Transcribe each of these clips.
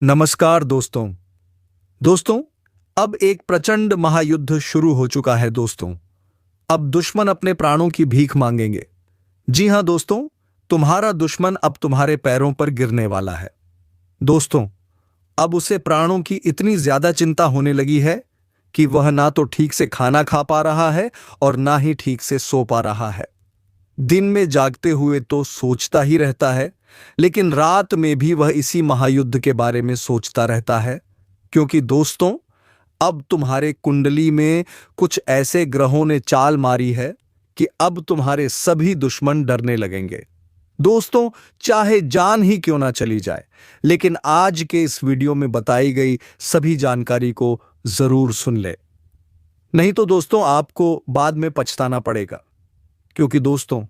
नमस्कार दोस्तों। दोस्तों, अब एक प्रचंड महायुद्ध शुरू हो चुका है दोस्तों। अब दुश्मन अपने प्राणों की भीख मांगेंगे। जी हां दोस्तों, तुम्हारा दुश्मन अब तुम्हारे पैरों पर गिरने वाला है। दोस्तों, अब उसे प्राणों की इतनी ज्यादा चिंता होने लगी है कि वह ना तो ठीक से खाना खा पा रहा है और ना ही ठीक से सो पा रहा है। दिन में जागते हुए तो सोचता ही रहता है, लेकिन रात में भी वह इसी महायुद्ध के बारे में सोचता रहता है, क्योंकि दोस्तों, अब तुम्हारे कुंडली में कुछ ऐसे ग्रहों ने चाल मारी है कि अब तुम्हारे सभी दुश्मन डरने लगेंगे। दोस्तों, चाहे जान ही क्यों ना चली जाए, लेकिन आज के इस वीडियो में बताई गई सभी जानकारी को जरूर सुन ले, नहीं तो दोस्तों आपको बाद में पछताना पड़ेगा। क्योंकि दोस्तों,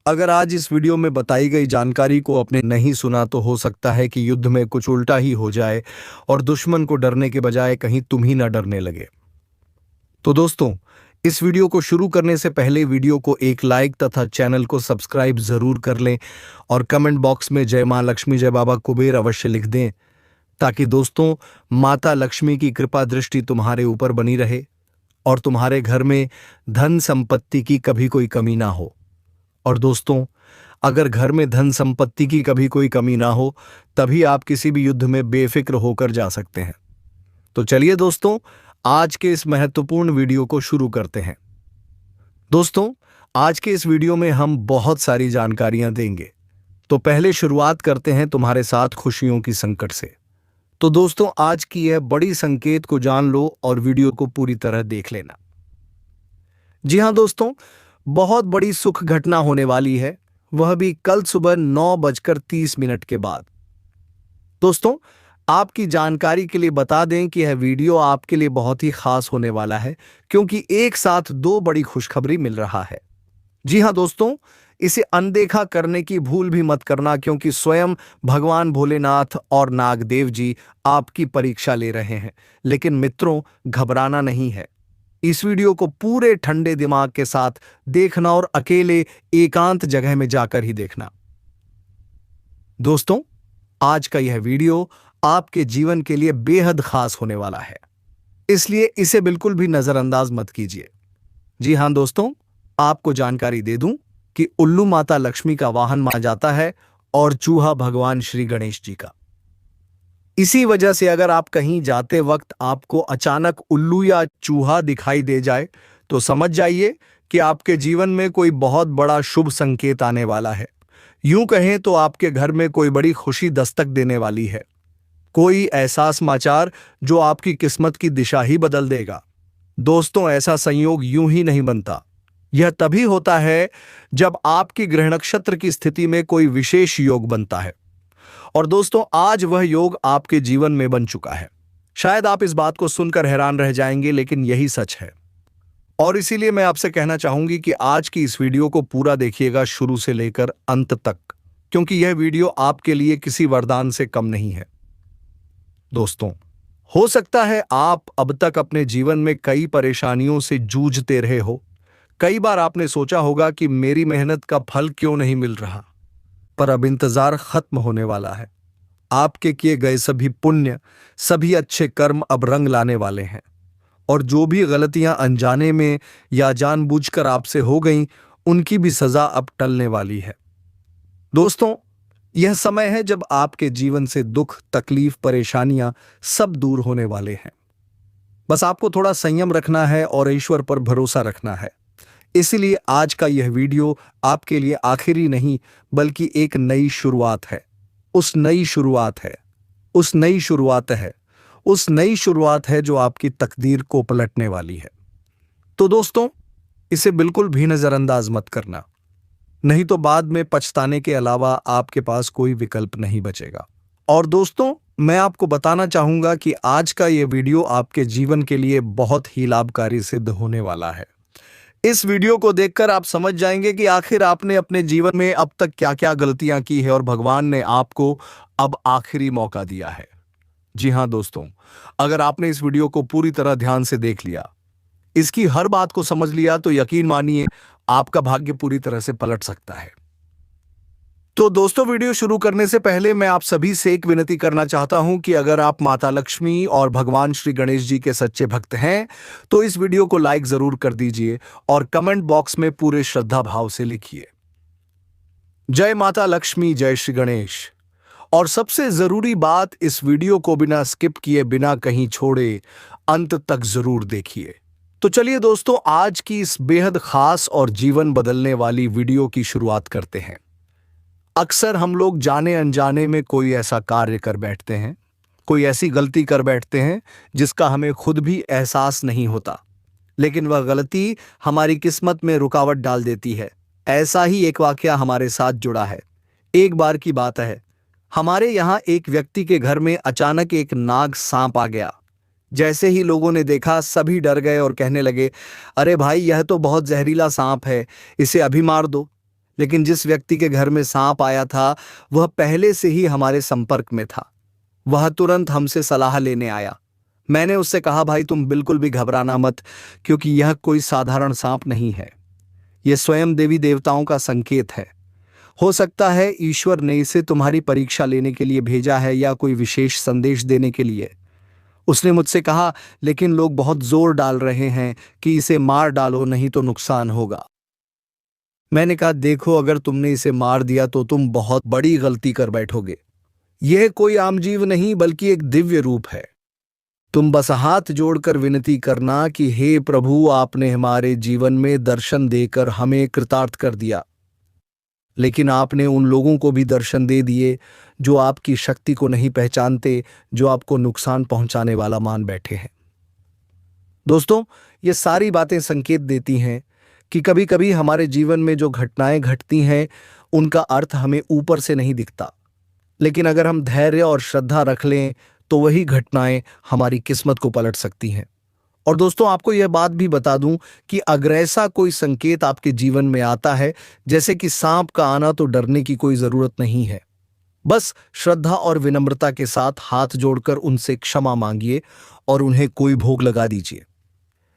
अगर आज इस वीडियो में बताई गई जानकारी को आपने नहीं सुना तो हो सकता है कि युद्ध में कुछ उल्टा ही हो जाए और दुश्मन को डरने के बजाय कहीं तुम ही ना डरने लगे। तो दोस्तों, इस वीडियो को शुरू करने से पहले वीडियो को एक लाइक तथा चैनल को सब्सक्राइब जरूर कर लें और कमेंट बॉक्स में जय मां लक्ष्मी जय बाबा कुबेर अवश्य लिख दें, ताकि दोस्तों माता लक्ष्मी की कृपा दृष्टि तुम्हारे ऊपर बनी रहे और तुम्हारे घर में धन संपत्ति की कभी कोई कमी ना हो। और दोस्तों, अगर घर में धन संपत्ति की कभी कोई कमी ना हो, तभी आप किसी भी युद्ध में बेफिक्र होकर जा सकते हैं। तो चलिए दोस्तों, आज के इस महत्वपूर्ण वीडियो को शुरू करते हैं। दोस्तों, आज के इस वीडियो में हम बहुत सारी जानकारियां देंगे। तो पहले शुरुआत करते हैं तुम्हारे साथ खुशियों की संकट से। तो दोस्तों, आज की यह बड़ी संकेत को जान लो और वीडियो को पूरी तरह देख लेना। जी हां दोस्तों, बहुत बड़ी सुख घटना होने वाली है, वह भी कल सुबह 9:30 के बाद। दोस्तों, आपकी जानकारी के लिए बता दें कि यह वीडियो आपके लिए बहुत ही खास होने वाला है, क्योंकि एक साथ दो बड़ी खुशखबरी मिल रहा है। जी हां दोस्तों, इसे अनदेखा करने की भूल भी मत करना, क्योंकि स्वयं भगवान भोलेनाथ और नागदेव जी आपकी परीक्षा ले रहे हैं। लेकिन मित्रों, घबराना नहीं है। इस वीडियो को पूरे ठंडे दिमाग के साथ देखना और अकेले एकांत जगह में जाकर ही देखना। दोस्तों, आज का यह वीडियो आपके जीवन के लिए बेहद खास होने वाला है, इसलिए इसे बिल्कुल भी नजरअंदाज मत कीजिए। जी हां दोस्तों, आपको जानकारी दे दूं कि उल्लू माता लक्ष्मी का वाहन माना जाता है और चूहा भगवान श्री गणेश जी का। इसी वजह से अगर आप कहीं जाते वक्त आपको अचानक उल्लू या चूहा दिखाई दे जाए, तो समझ जाइए कि आपके जीवन में कोई बहुत बड़ा शुभ संकेत आने वाला है। यूं कहें तो आपके घर में कोई बड़ी खुशी दस्तक देने वाली है, कोई ऐसा समाचार जो आपकी किस्मत की दिशा ही बदल देगा। दोस्तों, ऐसा संयोग यूं ही नहीं बनता। यह तभी होता है जब आपकी ग्रह नक्षत्र की स्थिति में कोई विशेष योग बनता है। और दोस्तों, आज वह योग आपके जीवन में बन चुका है। शायद आप इस बात को सुनकर हैरान रह जाएंगे, लेकिन यही सच है। और इसीलिए मैं आपसे कहना चाहूंगी कि आज की इस वीडियो को पूरा देखिएगा, शुरू से लेकर अंत तक, क्योंकि यह वीडियो आपके लिए किसी वरदान से कम नहीं है। दोस्तों, हो सकता है आप अब तक अपने जीवन में कई परेशानियों से जूझते रहे हो। कई बार आपने सोचा होगा कि मेरी मेहनत का फल क्यों नहीं मिल रहा, पर अब इंतजार खत्म होने वाला है। आपके किए गए सभी पुण्य, सभी अच्छे कर्म अब रंग लाने वाले हैं, और जो भी गलतियां अनजाने में या जानबूझकर आपसे हो गईं, उनकी भी सजा अब टलने वाली है। दोस्तों, यह समय है जब आपके जीवन से दुख, तकलीफ, परेशानियां सब दूर होने वाले हैं। बस आपको थोड़ा संयम रखना है और ईश्वर पर भरोसा रखना है। इसलिए आज का यह वीडियो आपके लिए आखिरी नहीं, बल्कि एक नई शुरुआत है। उस नई शुरुआत है जो आपकी तकदीर को पलटने वाली है। तो दोस्तों, इसे बिल्कुल भी नजरअंदाज मत करना, नहीं तो बाद में पछताने के अलावा आपके पास कोई विकल्प नहीं बचेगा। और दोस्तों, मैं आपको बताना चाहूंगा कि आज का यह वीडियो आपके जीवन के लिए बहुत ही लाभकारी सिद्ध होने वाला है। इस वीडियो को देखकर आप समझ जाएंगे कि आखिर आपने अपने जीवन में अब तक क्या-क्या गलतियां की है और भगवान ने आपको अब आखिरी मौका दिया है। जी हां दोस्तों, अगर आपने इस वीडियो को पूरी तरह ध्यान से देख लिया, इसकी हर बात को समझ लिया, तो यकीन मानिए आपका भाग्य पूरी तरह से पलट सकता है। तो दोस्तों, वीडियो शुरू करने से पहले मैं आप सभी से एक विनती करना चाहता हूं कि अगर आप माता लक्ष्मी और भगवान श्री गणेश जी के सच्चे भक्त हैं तो इस वीडियो को लाइक जरूर कर दीजिए और कमेंट बॉक्स में पूरे श्रद्धा भाव से लिखिए, जय माता लक्ष्मी, जय श्री गणेश। और सबसे जरूरी बात, इस वीडियो को बिना स्किप किए, बिना कहीं छोड़े अंत तक जरूर देखिए। तो चलिए दोस्तों, आज की इस बेहद खास और जीवन बदलने वाली वीडियो की शुरुआत करते हैं। अक्सर हम लोग जाने अनजाने में कोई ऐसा कार्य कर बैठते हैं, कोई ऐसी गलती कर बैठते हैं जिसका हमें खुद भी एहसास नहीं होता, लेकिन वह गलती हमारी किस्मत में रुकावट डाल देती है। ऐसा ही एक वाकया हमारे साथ जुड़ा है। एक बार की बात है, हमारे यहाँ एक व्यक्ति के घर में अचानक एक नाग सांप आ गया। जैसे ही लोगों ने देखा, सभी डर गए और कहने लगे, अरे भाई, यह तो बहुत जहरीला सांप है, इसे अभी मार दो। लेकिन जिस व्यक्ति के घर में सांप आया था वह पहले से ही हमारे संपर्क में था। वह तुरंत हमसे सलाह लेने आया। मैंने उससे कहा, भाई तुम बिल्कुल भी घबराना मत, क्योंकि यह कोई साधारण सांप नहीं है। यह स्वयं देवी देवताओं का संकेत है। हो सकता है ईश्वर ने इसे तुम्हारी परीक्षा लेने के लिए भेजा है या कोई विशेष संदेश देने के लिए। उसने मुझसे कहा, लेकिन लोग बहुत जोर डाल रहे हैं कि इसे मार डालो, नहीं तो नुकसान होगा। मैंने कहा, देखो, अगर तुमने इसे मार दिया तो तुम बहुत बड़ी गलती कर बैठोगे। यह कोई आम जीव नहीं, बल्कि एक दिव्य रूप है। तुम बस हाथ जोड़कर विनती करना कि हे प्रभु, आपने हमारे जीवन में दर्शन देकर हमें कृतार्थ कर दिया, लेकिन आपने उन लोगों को भी दर्शन दे दिए जो आपकी शक्ति को नहीं पहचानते, जो आपको नुकसान पहुंचाने वाला मान बैठे हैं। दोस्तों, ये सारी बातें संकेत देती हैं कि कभी कभी हमारे जीवन में जो घटनाएं घटती हैं उनका अर्थ हमें ऊपर से नहीं दिखता, लेकिन अगर हम धैर्य और श्रद्धा रख लें तो वही घटनाएं हमारी किस्मत को पलट सकती हैं। और दोस्तों, आपको यह बात भी बता दूं कि अगर ऐसा कोई संकेत आपके जीवन में आता है, जैसे कि सांप का आना, तो डरने की कोई जरूरत नहीं है। बस श्रद्धा और विनम्रता के साथ हाथ जोड़कर उनसे क्षमा मांगिए और उन्हें कोई भोग लगा दीजिए,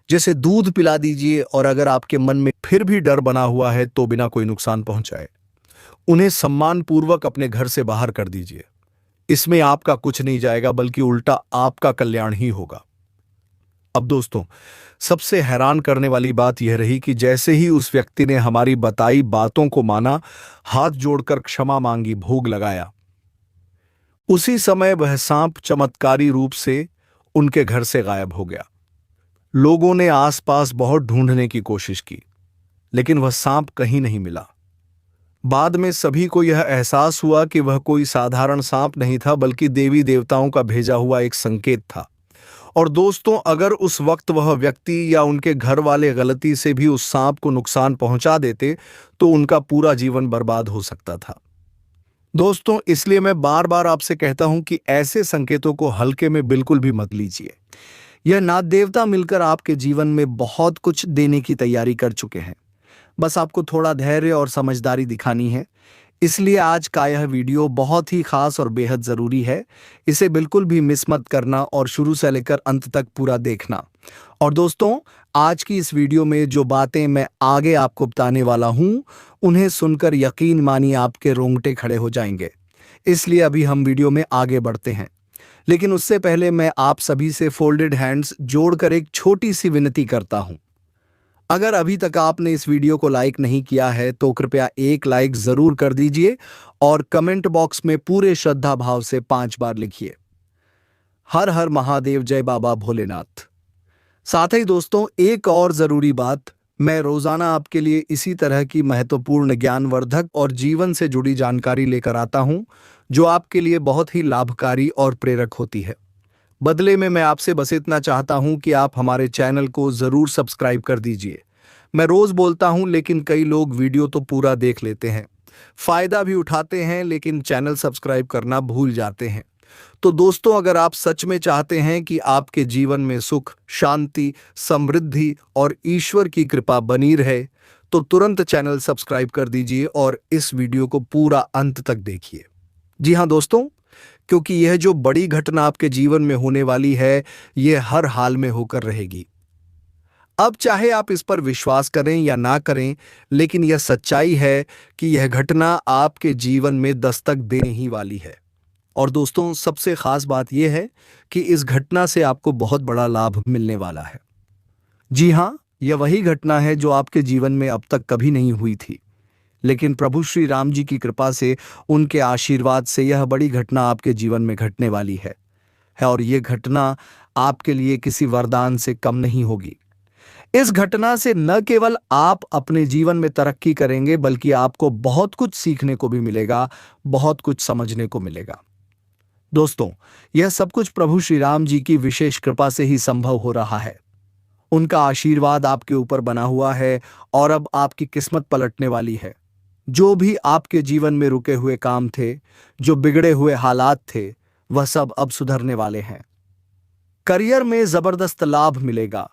जैसे दूध पिला दीजिए। और अगर आपके मन में फिर भी डर बना हुआ है तो बिना कोई नुकसान पहुंचाए उन्हें सम्मानपूर्वक अपने घर से बाहर कर दीजिए। इसमें आपका कुछ नहीं जाएगा, बल्कि उल्टा आपका कल्याण ही होगा। अब दोस्तों, सबसे हैरान करने वाली बात यह रही कि जैसे ही उस व्यक्ति ने हमारी बताई बातों को माना, हाथ जोड़कर क्षमा मांगी, भोग लगाया, उसी समय वह सांप चमत्कारी रूप से उनके घर से गायब हो गया। लोगों ने आसपास बहुत ढूंढने की कोशिश की, लेकिन वह सांप कहीं नहीं मिला। बाद में सभी को यह एहसास हुआ कि वह कोई साधारण सांप नहीं था, बल्कि देवी देवताओं का भेजा हुआ एक संकेत था। और दोस्तों, अगर उस वक्त वह व्यक्ति या उनके घर वाले गलती से भी उस सांप को नुकसान पहुंचा देते तो उनका पूरा जीवन बर्बाद हो सकता था। दोस्तों, इसलिए मैं बार बार आपसे कहता हूं कि ऐसे संकेतों को हल्के में बिल्कुल भी मत लीजिए। यह नाग देवता मिलकर आपके जीवन में बहुत कुछ देने की तैयारी कर चुके हैं। बस आपको थोड़ा धैर्य और समझदारी दिखानी है। इसलिए आज का यह वीडियो बहुत ही खास और बेहद जरूरी है। इसे बिल्कुल भी मिस मत करना और शुरू से लेकर अंत तक पूरा देखना। और दोस्तों, आज की इस वीडियो में जो बातें मैं आगे आपको बताने वाला हूं, उन्हें सुनकर यकीन मानिए आपके रोंगटे खड़े हो जाएंगे। इसलिए अभी हम वीडियो में आगे बढ़ते हैं, लेकिन उससे पहले मैं आप सभी से फोल्डेड हैंड्स जोड़कर एक छोटी सी विनती करता हूं। अगर अभी तक आपने इस वीडियो को लाइक नहीं किया है तो कृपया एक लाइक जरूर कर दीजिए और कमेंट बॉक्स में पूरे श्रद्धा भाव से 5 बार लिखिए, हर हर महादेव, जय बाबा भोलेनाथ। साथ ही दोस्तों, एक और जरूरी बात, मैं रोजाना आपके लिए इसी तरह की महत्वपूर्ण ज्ञानवर्धक और जीवन से जुड़ी जानकारी लेकर आता हूं, जो आपके लिए बहुत ही लाभकारी और प्रेरक होती है। बदले में मैं आपसे बस इतना चाहता हूं कि आप हमारे चैनल को जरूर सब्सक्राइब कर दीजिए। मैं रोज बोलता हूं, लेकिन कई लोग वीडियो तो पूरा देख लेते हैं, फायदा भी उठाते हैं, लेकिन चैनल सब्सक्राइब करना भूल जाते हैं। तो दोस्तों, अगर आप सच में चाहते हैं कि आपके जीवन में सुख, शांति, समृद्धि और ईश्वर की कृपा बनी रहे, तो तुरंत चैनल सब्सक्राइब कर दीजिए और इस वीडियो को पूरा अंत तक देखिए। जी हाँ दोस्तों, क्योंकि यह जो बड़ी घटना आपके जीवन में होने वाली है, यह हर हाल में होकर रहेगी। अब चाहे आप इस पर विश्वास करें या ना करें, लेकिन यह सच्चाई है कि यह घटना आपके जीवन में दस्तक देने ही वाली है। और दोस्तों, सबसे खास बात यह है कि इस घटना से आपको बहुत बड़ा लाभ मिलने वाला है। जी हाँ, यह वही घटना है जो आपके जीवन में अब तक कभी नहीं हुई थी, लेकिन प्रभु श्री राम जी की कृपा से, उनके आशीर्वाद से यह बड़ी घटना आपके जीवन में घटने वाली है। और यह घटना आपके लिए किसी वरदान से कम नहीं होगी। इस घटना से न केवल आप अपने जीवन में तरक्की करेंगे, बल्कि आपको बहुत कुछ सीखने को भी मिलेगा, बहुत कुछ समझने को मिलेगा। दोस्तों, यह सब कुछ प्रभु श्री राम जी की विशेष कृपा से ही संभव हो रहा है। उनका आशीर्वाद आपके ऊपर बना हुआ है और अब आपकी किस्मत पलटने वाली है। जो भी आपके जीवन में रुके हुए काम थे, जो बिगड़े हुए हालात थे, वह सब अब सुधरने वाले हैं। करियर में जबरदस्त लाभ मिलेगा,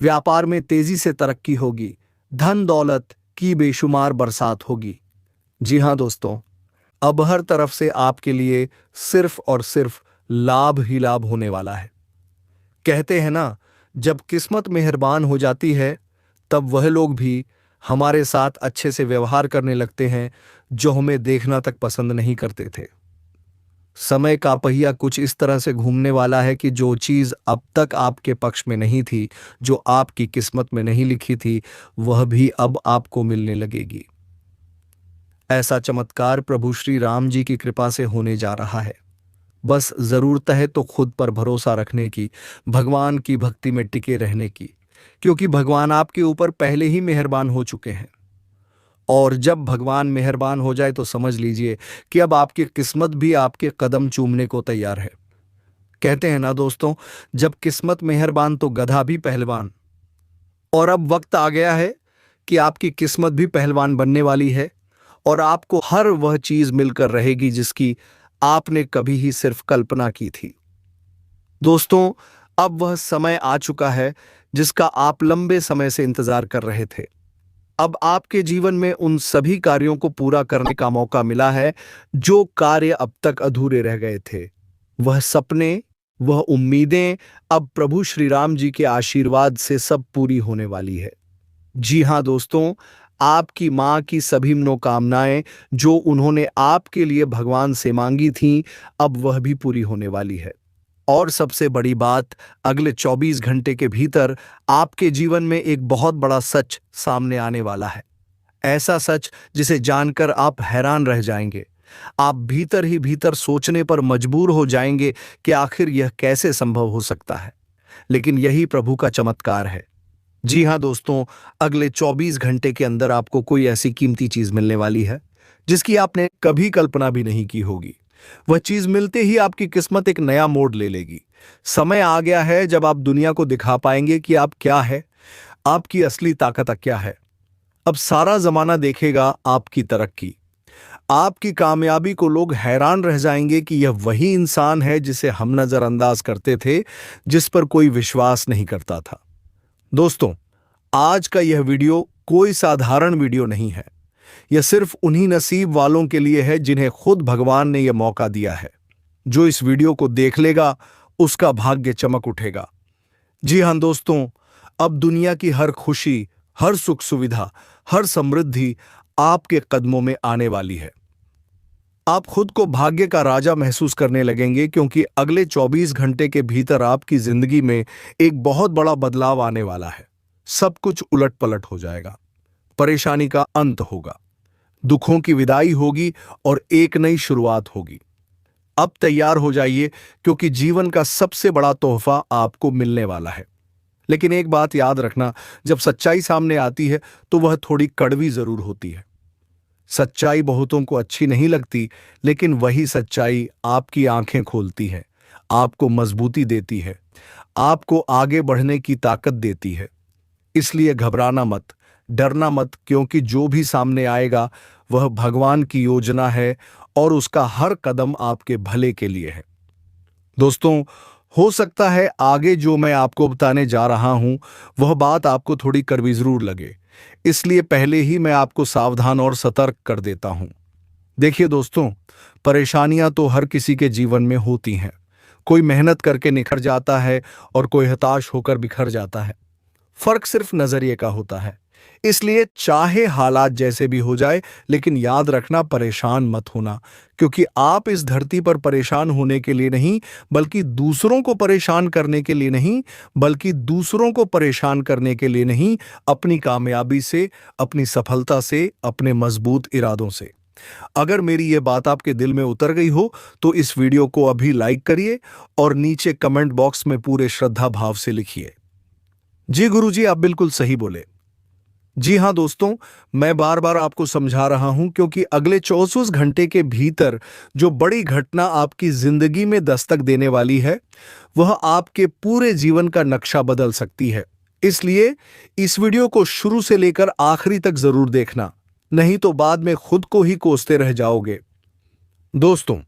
व्यापार में तेजी से तरक्की होगी, धन दौलत की बेशुमार बरसात होगी। जी हां दोस्तों, अब हर तरफ से आपके लिए सिर्फ और सिर्फ लाभ ही लाभ होने वाला है। कहते हैं ना, जब किस्मत मेहरबान हो जाती है, तब वह लोग भी हमारे साथ अच्छे से व्यवहार करने लगते हैं जो हमें देखना तक पसंद नहीं करते थे। समय का पहिया कुछ इस तरह से घूमने वाला है कि जो चीज अब तक आपके पक्ष में नहीं थी, जो आपकी किस्मत में नहीं लिखी थी, वह भी अब आपको मिलने लगेगी। ऐसा चमत्कार प्रभु श्री राम जी की कृपा से होने जा रहा है। बस जरूरत है तो खुद पर भरोसा रखने की, भगवान की भक्ति में टिके रहने की, क्योंकि भगवान आपके ऊपर पहले ही मेहरबान हो चुके हैं। और जब भगवान मेहरबान हो जाए तो समझ लीजिए कि अब आपकी किस्मत भी आपके कदम चूमने को तैयार है। कहते हैं ना दोस्तों, जब किस्मत मेहरबान तो गधा भी पहलवान। और अब वक्त आ गया है कि आपकी किस्मत भी पहलवान बनने वाली है और आपको हर वह चीज मिलकर रहेगी जिसकी आपने कभी ही सिर्फ कल्पना की थी। दोस्तों, अब वह समय आ चुका है जिसका आप लंबे समय से इंतजार कर रहे थे। अब आपके जीवन में उन सभी कार्यों को पूरा करने का मौका मिला है जो कार्य अब तक अधूरे रह गए थे। वह सपने, वह उम्मीदें अब प्रभु श्री राम जी के आशीर्वाद से सब पूरी होने वाली है। जी हां दोस्तों, आपकी मां की सभी मनोकामनाएं जो उन्होंने आपके लिए भगवान से मांगी थीं, अब वह भी पूरी होने वाली है। और सबसे बड़ी बात, अगले 24 घंटे के भीतर आपके जीवन में एक बहुत बड़ा सच सामने आने वाला है। ऐसा सच जिसे जानकर आप हैरान रह जाएंगे। आप भीतर ही भीतर सोचने पर मजबूर हो जाएंगे कि आखिर यह कैसे संभव हो सकता है। लेकिन यही प्रभु का चमत्कार है। जी हां दोस्तों, अगले 24 घंटे के अंदर आपको कोई ऐसी कीमती चीज मिलने वाली है जिसकी आपने कभी कल्पना भी नहीं की होगी। वह चीज मिलते ही आपकी किस्मत एक नया मोड़ ले लेगी। समय आ गया है जब आप दुनिया को दिखा पाएंगे कि आप क्या है, आपकी असली ताकत क्या है। अब सारा जमाना देखेगा आपकी तरक्की, आपकी कामयाबी को। लोग हैरान रह जाएंगे कि यह वही इंसान है जिसे हम नजरअंदाज करते थे, जिस पर कोई विश्वास नहीं करता था। दोस्तों, आज का यह वीडियो कोई साधारण वीडियो नहीं है। यह सिर्फ उन्हीं नसीब वालों के लिए है जिन्हें खुद भगवान ने यह मौका दिया है। जो इस वीडियो को देख लेगा, उसका भाग्य चमक उठेगा। जी हां दोस्तों, अब दुनिया की हर खुशी, हर सुख सुविधा, हर समृद्धि आपके कदमों में आने वाली है। आप खुद को भाग्य का राजा महसूस करने लगेंगे, क्योंकि अगले 24 घंटे के भीतर आपकी जिंदगी में एक बहुत बड़ा बदलाव आने वाला है। सब कुछ उलट पलट हो जाएगा, परेशानी का अंत होगा, दुखों की विदाई होगी और एक नई शुरुआत होगी। अब तैयार हो जाइए, क्योंकि जीवन का सबसे बड़ा तोहफा आपको मिलने वाला है। लेकिन एक बात याद रखना, जब सच्चाई सामने आती है तो वह थोड़ी कड़वी जरूर होती है। सच्चाई बहुतों को अच्छी नहीं लगती, लेकिन वही सच्चाई आपकी आंखें खोलती है, आपको मजबूती देती है, आपको आगे बढ़ने की ताकत देती है। इसलिए घबराना मत, डरना मत, क्योंकि जो भी सामने आएगा वह भगवान की योजना है और उसका हर कदम आपके भले के लिए है। दोस्तों, हो सकता है आगे जो मैं आपको बताने जा रहा हूं वह बात आपको थोड़ी कड़वी जरूर लगे, इसलिए पहले ही मैं आपको सावधान और सतर्क कर देता हूं। देखिए दोस्तों, परेशानियां तो हर किसी के जीवन में होती हैं। कोई मेहनत करके निखर जाता है और कोई हताश होकर बिखर जाता है। फर्क सिर्फ नजरिए का होता है। इसलिए चाहे हालात जैसे भी हो जाए, लेकिन याद रखना, परेशान मत होना, क्योंकि आप इस धरती पर परेशान होने के लिए नहीं, बल्कि दूसरों को परेशान करने के लिए नहीं, अपनी कामयाबी से, अपनी सफलता से, अपने मजबूत इरादों से। अगर मेरी ये बात आपके दिल में उतर गई हो तो इस वीडियो को अभी लाइक करिए और नीचे कमेंट बॉक्स में पूरे श्रद्धा भाव से लिखिए, जी गुरुजी आप बिल्कुल सही बोले। जी हां दोस्तों, मैं बार बार आपको समझा रहा हूं क्योंकि अगले 24 घंटे के भीतर जो बड़ी घटना आपकी जिंदगी में दस्तक देने वाली है, वह आपके पूरे जीवन का नक्शा बदल सकती है। इसलिए इस वीडियो को शुरू से लेकर आखिरी तक जरूर देखना, नहीं तो बाद में खुद को ही कोसते रह जाओगे। दोस्तों,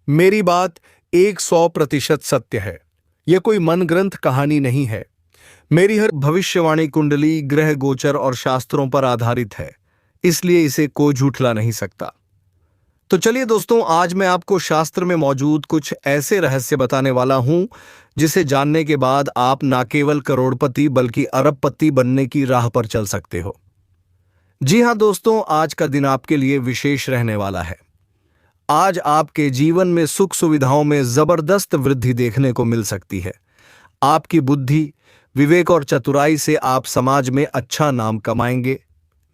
मेरी बात 100% सत्य है। यह कोई मन ग्रंथ कहानी नहीं है। मेरी हर भविष्यवाणी कुंडली, ग्रह गोचर और शास्त्रों पर आधारित है, इसलिए इसे कोई झूठला नहीं सकता। तो चलिए दोस्तों, आज मैं आपको शास्त्र में मौजूद कुछ ऐसे रहस्य बताने वाला हूं जिसे जानने के बाद आप न केवल करोड़पति बल्कि अरबपति बनने की राह पर चल सकते हो। जी हां दोस्तों, आज का दिन आपके लिए विशेष रहने वाला है। आज आपके जीवन में सुख सुविधाओं में जबरदस्त वृद्धि देखने को मिल सकती है। आपकी बुद्धि, विवेक और चतुराई से आप समाज में अच्छा नाम कमाएंगे।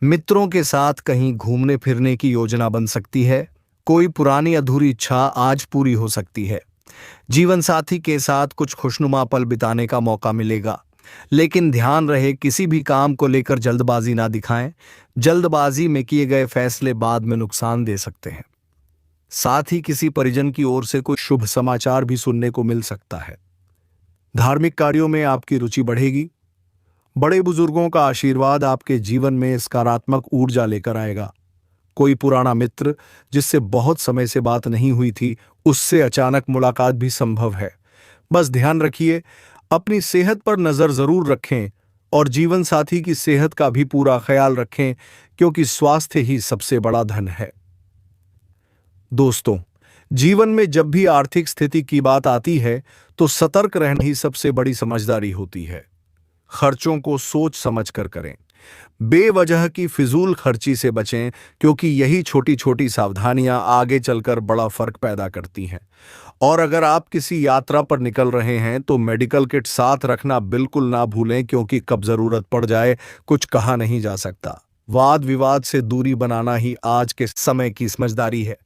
मित्रों के साथ कहीं घूमने फिरने की योजना बन सकती है। कोई पुरानी अधूरी इच्छा आज पूरी हो सकती है। जीवन साथी के साथ कुछ खुशनुमा पल बिताने का मौका मिलेगा, लेकिन ध्यान रहे किसी भी काम को लेकर जल्दबाजी ना दिखाएं। जल्दबाजी में किए गए फैसले बाद में नुकसान दे सकते हैं। साथ ही किसी परिजन की ओर से कोई शुभ समाचार भी सुनने को मिल सकता है। धार्मिक कार्यों में आपकी रुचि बढ़ेगी। बड़े बुजुर्गों का आशीर्वाद आपके जीवन में सकारात्मक ऊर्जा लेकर आएगा। कोई पुराना मित्र जिससे बहुत समय से बात नहीं हुई थी, उससे अचानक मुलाकात भी संभव है। बस ध्यान रखिए, अपनी सेहत पर नजर जरूर रखें और जीवन साथी की सेहत का भी पूरा ख्याल रखें, क्योंकि स्वास्थ्य ही सबसे बड़ा धन है। दोस्तों, जीवन में जब भी आर्थिक स्थिति की बात आती है तो सतर्क रहना ही सबसे बड़ी समझदारी होती है। खर्चों को सोच समझ कर करें। बेवजह की फिजूल खर्ची से बचें, क्योंकि यही छोटी छोटी सावधानियां आगे चलकर बड़ा फर्क पैदा करती हैं। और अगर आप किसी यात्रा पर निकल रहे हैं तो मेडिकल किट साथ रखना बिल्कुल ना भूलें, क्योंकि कब जरूरत पड़ जाए कुछ कहा नहीं जा सकता। वाद विवाद से दूरी बनाना ही आज के समय की समझदारी है।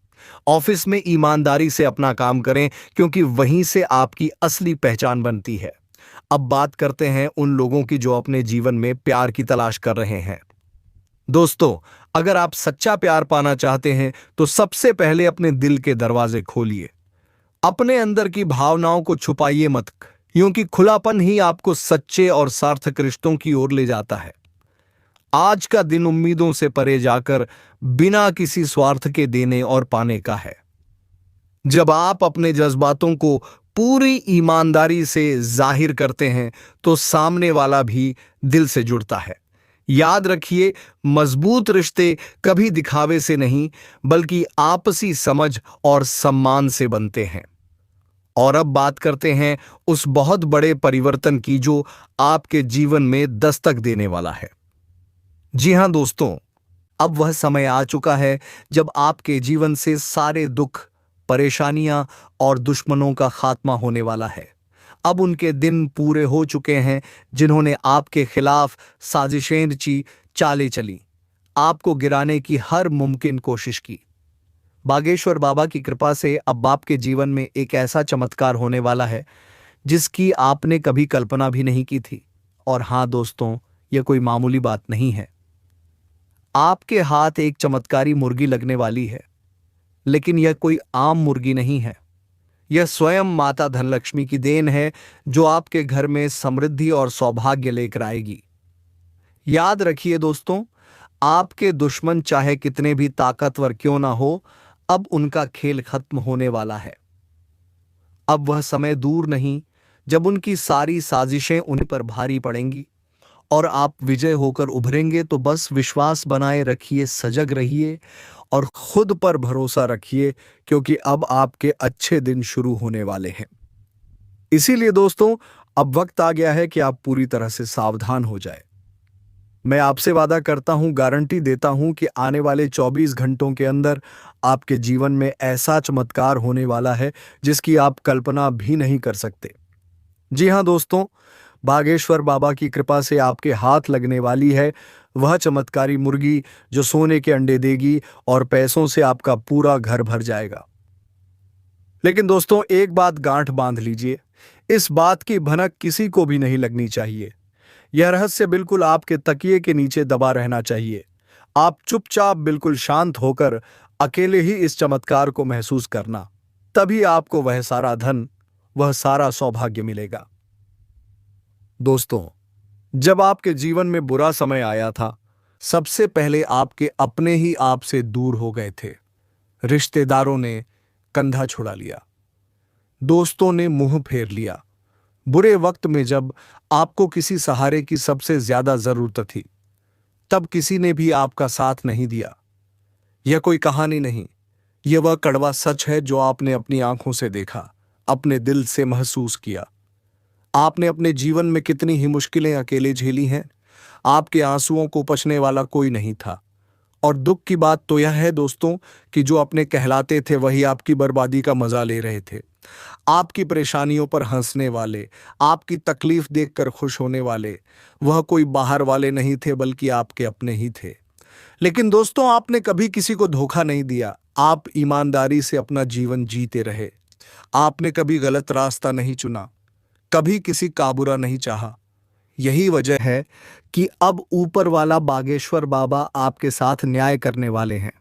ऑफिस में ईमानदारी से अपना काम करें, क्योंकि वहीं से आपकी असली पहचान बनती है। अब बात करते हैं उन लोगों की जो अपने जीवन में प्यार की तलाश कर रहे हैं। दोस्तों, अगर आप सच्चा प्यार पाना चाहते हैं तो सबसे पहले अपने दिल के दरवाजे खोलिए। अपने अंदर की भावनाओं को छुपाइए मत, क्योंकि खुलापन ही आपको सच्चे और सार्थक रिश्तों की ओर ले जाता है। आज का दिन उम्मीदों से परे जाकर बिना किसी स्वार्थ के देने और पाने का है। जब आप अपने जज्बातों को पूरी ईमानदारी से जाहिर करते हैं तो सामने वाला भी दिल से जुड़ता है। याद रखिए, मजबूत रिश्ते कभी दिखावे से नहीं, बल्कि आपसी समझ और सम्मान से बनते हैं। और अब बात करते हैं उस बहुत बड़े परिवर्तन की जो आपके जीवन में दस्तक देने वाला है। जी हां दोस्तों, अब वह समय आ चुका है जब आपके जीवन से सारे दुख, परेशानियां और दुश्मनों का खात्मा होने वाला है। अब उनके दिन पूरे हो चुके हैं जिन्होंने आपके खिलाफ साजिशें रची, चालें चली, आपको गिराने की हर मुमकिन कोशिश की। बागेश्वर बाबा की कृपा से अब आपके जीवन में एक ऐसा चमत्कार होने वाला है जिसकी आपने कभी कल्पना भी नहीं की थी। और हां दोस्तों, यह कोई मामूली बात नहीं है। आपके हाथ एक चमत्कारी मुर्गी लगने वाली है, लेकिन यह कोई आम मुर्गी नहीं है। यह स्वयं माता धनलक्ष्मी की देन है, जो आपके घर में समृद्धि और सौभाग्य लेकर आएगी। याद रखिए दोस्तों, आपके दुश्मन चाहे कितने भी ताकतवर क्यों ना हो, अब उनका खेल खत्म होने वाला है। अब वह समय दूर नहीं जब उनकी सारी साजिशें उन पर भारी पड़ेंगी और आप विजय होकर उभरेंगे। तो बस विश्वास बनाए रखिए, सजग रहिए और खुद पर भरोसा रखिए, क्योंकि अब आपके अच्छे दिन शुरू होने वाले हैं। इसीलिए दोस्तों, अब वक्त आ गया है कि आप पूरी तरह से सावधान हो जाए। मैं आपसे वादा करता हूं, गारंटी देता हूं कि आने वाले 24 घंटों के अंदर आपके जीवन में ऐसा चमत्कार होने वाला है जिसकी आप कल्पना भी नहीं कर सकते। जी हां दोस्तों, बागेश्वर बाबा की कृपा से आपके हाथ लगने वाली है वह चमत्कारी मुर्गी जो सोने के अंडे देगी और पैसों से आपका पूरा घर भर जाएगा। लेकिन दोस्तों, एक बात गांठ बांध लीजिए, इस बात की भनक किसी को भी नहीं लगनी चाहिए। यह रहस्य बिल्कुल आपके तकिए के नीचे दबा रहना चाहिए। आप चुपचाप बिल्कुल शांत होकर अकेले ही इस चमत्कार को महसूस करना, तभी आपको वह सारा धन, वह सारा सौभाग्य मिलेगा। दोस्तों, जब आपके जीवन में बुरा समय आया था, सबसे पहले आपके अपने ही आपसे दूर हो गए थे। रिश्तेदारों ने कंधा छुड़ा लिया, दोस्तों ने मुंह फेर लिया। बुरे वक्त में जब आपको किसी सहारे की सबसे ज्यादा जरूरत थी, तब किसी ने भी आपका साथ नहीं दिया। यह कोई कहानी नहीं, यह वह कड़वा सच है जो आपने अपनी आंखों से देखा, अपने दिल से महसूस किया। आपने अपने जीवन में कितनी ही मुश्किलें अकेले झेली हैं। आपके आंसुओं को पचने वाला कोई नहीं था। और दुख की बात तो यह है दोस्तों कि जो अपने कहलाते थे वही आपकी बर्बादी का मजा ले रहे थे। आपकी परेशानियों पर हंसने वाले, आपकी तकलीफ देखकर खुश होने वाले, वह कोई बाहर वाले नहीं थे बल्कि आपके अपने ही थे। लेकिन दोस्तों, आपने कभी किसी को धोखा नहीं दिया। आप ईमानदारी से अपना जीवन जीते रहे। आपने कभी गलत रास्ता नहीं चुना, कभी किसी का बुरा नहीं चाहा। यही वजह है कि अब ऊपर वाला बागेश्वर बाबा आपके साथ न्याय करने वाले हैं।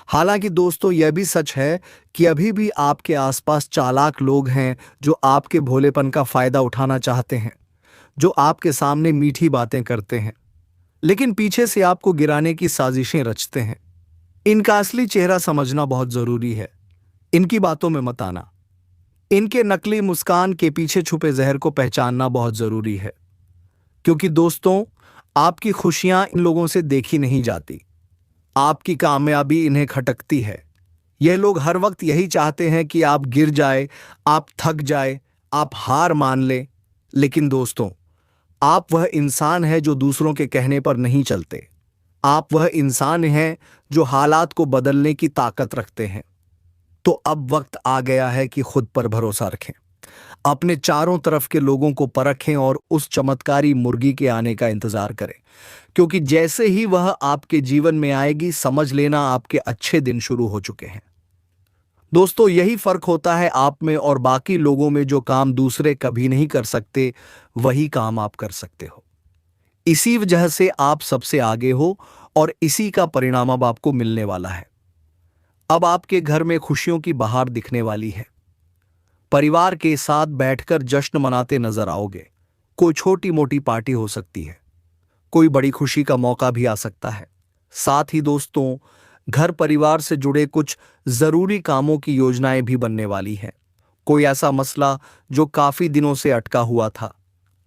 हालांकि दोस्तों, यह भी सच है कि अभी भी आपके आसपास चालाक लोग हैं जो आपके भोलेपन का फायदा उठाना चाहते हैं, जो आपके सामने मीठी बातें करते हैं लेकिन पीछे से आपको गिराने की साजिशें रचते हैं। इनका असली चेहरा समझना बहुत जरूरी है। इनकी बातों में मत आना। इनके नकली मुस्कान के पीछे छुपे जहर को पहचानना बहुत जरूरी है, क्योंकि दोस्तों, आपकी खुशियां इन लोगों से देखी नहीं जाती, आपकी कामयाबी इन्हें खटकती है। यह लोग हर वक्त यही चाहते हैं कि आप गिर जाए, आप थक जाए, आप हार मान लें। लेकिन दोस्तों, आप वह इंसान है जो दूसरों के कहने पर नहीं चलते। आप वह इंसान हैं जो हालात को बदलने की ताकत रखते हैं। तो अब वक्त आ गया है कि खुद पर भरोसा रखें, अपने चारों तरफ के लोगों को परखें और उस चमत्कारी मुर्गी के आने का इंतजार करें, क्योंकि जैसे ही वह आपके जीवन में आएगी, समझ लेना आपके अच्छे दिन शुरू हो चुके हैं। दोस्तों, यही फर्क होता है आप में और बाकी लोगों में। जो काम दूसरे कभी नहीं कर सकते, वही काम आप कर सकते हो। इसी वजह से आप सबसे आगे हो और इसी का परिणाम अब आपको मिलने वाला है। अब आपके घर में खुशियों की बहार दिखने वाली है। परिवार के साथ बैठकर जश्न मनाते नजर आओगे। कोई छोटी मोटी पार्टी हो सकती है, कोई बड़ी खुशी का मौका भी आ सकता है। साथ ही दोस्तों, घर परिवार से जुड़े कुछ जरूरी कामों की योजनाएं भी बनने वाली हैं। कोई ऐसा मसला जो काफी दिनों से अटका हुआ था,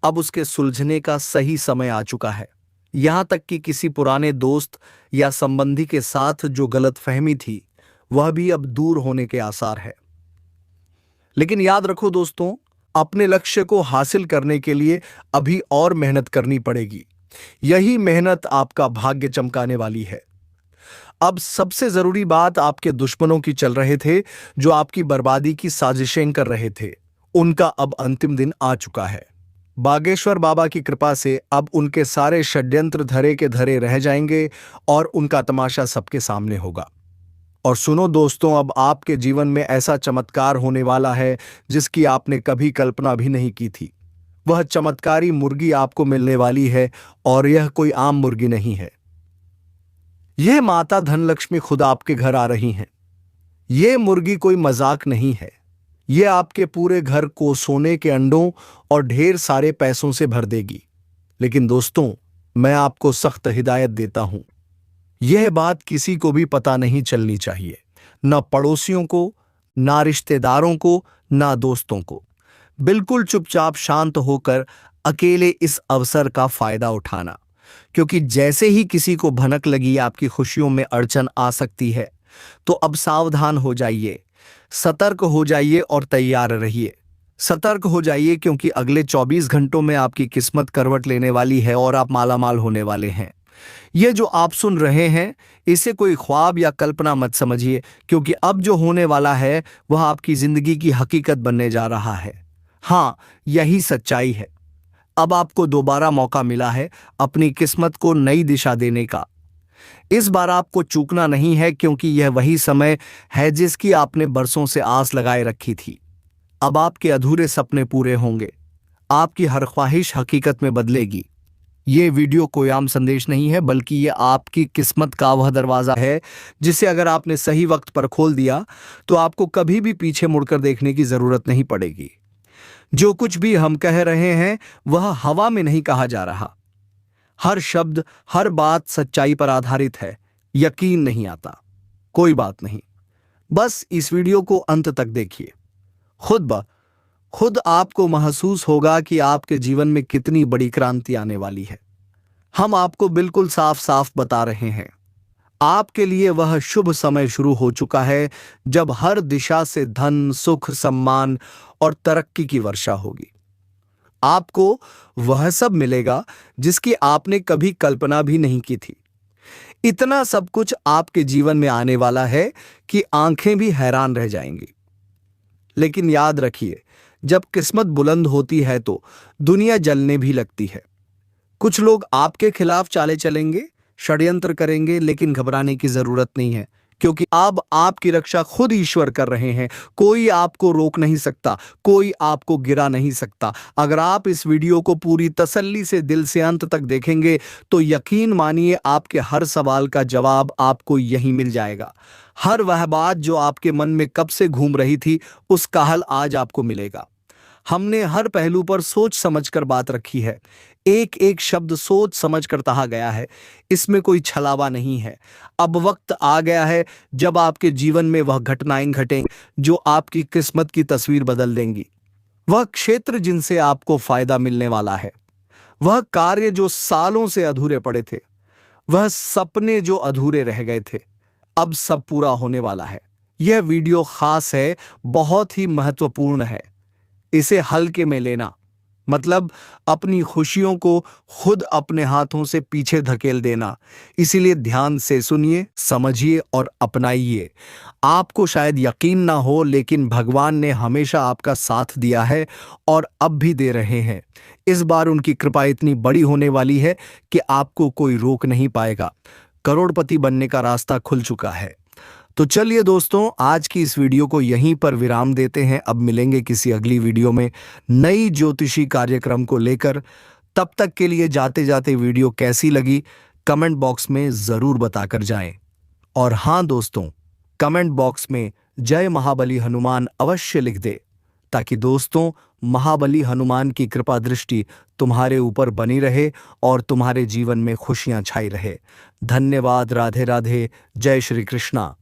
अब उसके सुलझने का सही समय आ चुका है। यहां तक कि किसी पुराने दोस्त या संबंधी के साथ जो गलतफहमी थी, वह भी अब दूर होने के आसार है। लेकिन याद रखो दोस्तों, अपने लक्ष्य को हासिल करने के लिए अभी और मेहनत करनी पड़ेगी। यही मेहनत आपका भाग्य चमकाने वाली है। अब सबसे जरूरी बात, आपके दुश्मनों की चल रहे थे, जो आपकी बर्बादी की साजिशें कर रहे थे, उनका अब अंतिम दिन आ चुका है। बागेश्वर बाबा की कृपा से अब उनके सारे षड्यंत्र धरे के धरे रह जाएंगे और उनका तमाशा सबके सामने होगा। और सुनो दोस्तों, अब आपके जीवन में ऐसा चमत्कार होने वाला है जिसकी आपने कभी कल्पना भी नहीं की थी। वह चमत्कारी मुर्गी आपको मिलने वाली है और यह कोई आम मुर्गी नहीं है। यह माता धनलक्ष्मी खुद आपके घर आ रही हैं। यह मुर्गी कोई मजाक नहीं है। यह आपके पूरे घर को सोने के अंडों और ढेर सारे पैसों से भर देगी। लेकिन दोस्तों, मैं आपको सख्त हिदायत देता हूं, यह बात किसी को भी पता नहीं चलनी चाहिए, ना पड़ोसियों को, ना रिश्तेदारों को, ना दोस्तों को। बिल्कुल चुपचाप शांत होकर अकेले इस अवसर का फायदा उठाना, क्योंकि जैसे ही किसी को भनक लगी आपकी खुशियों में अड़चन आ सकती है, तो अब सावधान हो जाइए, सतर्क हो जाइए और तैयार रहिए। सतर्क हो जाइए क्योंकि अगले 24 घंटों में आपकी किस्मत करवट लेने वाली है और आप मालामाल होने वाले हैं। ये जो आप सुन रहे हैं इसे कोई ख्वाब या कल्पना मत समझिए, क्योंकि अब जो होने वाला है वह आपकी जिंदगी की हकीकत बनने जा रहा है। हाँ, यही सच्चाई है। अब आपको दोबारा मौका मिला है अपनी किस्मत को नई दिशा देने का। इस बार आपको चूकना नहीं है, क्योंकि यह वही समय है जिसकी आपने बरसों से आस लगाए रखी थी। अब आपके अधूरे सपने पूरे होंगे, आपकी हर ख्वाहिश हकीकत में बदलेगी। ये वीडियो कोई आम संदेश नहीं है, बल्कि ये आपकी किस्मत का वह दरवाजा है जिसे अगर आपने सही वक्त पर खोल दिया तो आपको कभी भी पीछे मुड़कर देखने की जरूरत नहीं पड़ेगी। जो कुछ भी हम कह रहे हैं वह हवा में नहीं कहा जा रहा। हर शब्द, हर बात सच्चाई पर आधारित है। यकीन नहीं आता? कोई बात नहीं, बस इस वीडियो को अंत तक देखिए। खुद आपको महसूस होगा कि आपके जीवन में कितनी बड़ी क्रांति आने वाली है। हम आपको बिल्कुल साफ साफ बता रहे हैं, आपके लिए वह शुभ समय शुरू हो चुका है जब हर दिशा से धन, सुख, सम्मान और तरक्की की वर्षा होगी। आपको वह सब मिलेगा जिसकी आपने कभी कल्पना भी नहीं की थी। इतना सब कुछ आपके जीवन में आने वाला है कि आंखें भी हैरान रह जाएंगी। लेकिन याद रखिए, जब किस्मत बुलंद होती है तो दुनिया जलने भी लगती है। कुछ लोग आपके खिलाफ चाले चलेंगे, षड्यंत्र करेंगे, लेकिन घबराने की जरूरत नहीं है, क्योंकि अब आपकी रक्षा खुद ईश्वर कर रहे हैं। कोई आपको रोक नहीं सकता, कोई आपको गिरा नहीं सकता। अगर आप इस वीडियो को पूरी तसल्ली से दिल से अंत तक देखेंगे तो यकीन मानिए आपके हर सवाल का जवाब आपको यहीं मिल जाएगा। हर वह बात जो आपके मन में कब से घूम रही थी उसका हल आज आपको मिलेगा। हमने हर पहलू पर सोच समझकर बात रखी है। एक एक शब्द सोच समझकर कहा गया है। इसमें कोई छलावा नहीं है। अब वक्त आ गया है जब आपके जीवन में वह घटनाएं घटें जो आपकी किस्मत की तस्वीर बदल देंगी। वह क्षेत्र जिनसे आपको फायदा मिलने वाला है, वह कार्य जो सालों से अधूरे पड़े थे, वह सपने जो अधूरे रह गए थे, अब सब पूरा होने वाला है। यह वीडियो खास है, बहुत ही महत्वपूर्ण है। इसे हल्के में लेना मतलब अपनी खुशियों को खुद अपने हाथों से पीछे धकेल देना। इसीलिए ध्यान से सुनिए, समझिए और अपनाइए। आपको शायद यकीन ना हो, लेकिन भगवान ने हमेशा आपका साथ दिया है और अब भी दे रहे हैं। इस बार उनकी कृपा इतनी बड़ी होने वाली है कि आपको कोई रोक नहीं पाएगा। करोड़पति बनने का रास्ता खुल चुका है। तो चलिए दोस्तों, आज की इस वीडियो को यहीं पर विराम देते हैं। अब मिलेंगे किसी अगली वीडियो में नई ज्योतिषी कार्यक्रम को लेकर। तब तक के लिए जाते जाते वीडियो कैसी लगी कमेंट बॉक्स में जरूर बताकर जाएं। और हाँ दोस्तों, कमेंट बॉक्स में जय महाबली हनुमान अवश्य लिख दे, ताकि दोस्तों महाबली हनुमान की कृपा दृष्टि तुम्हारे ऊपर बनी रहे और तुम्हारे जीवन में खुशियां छाई रहे। धन्यवाद। राधे राधे। जय श्री कृष्णा।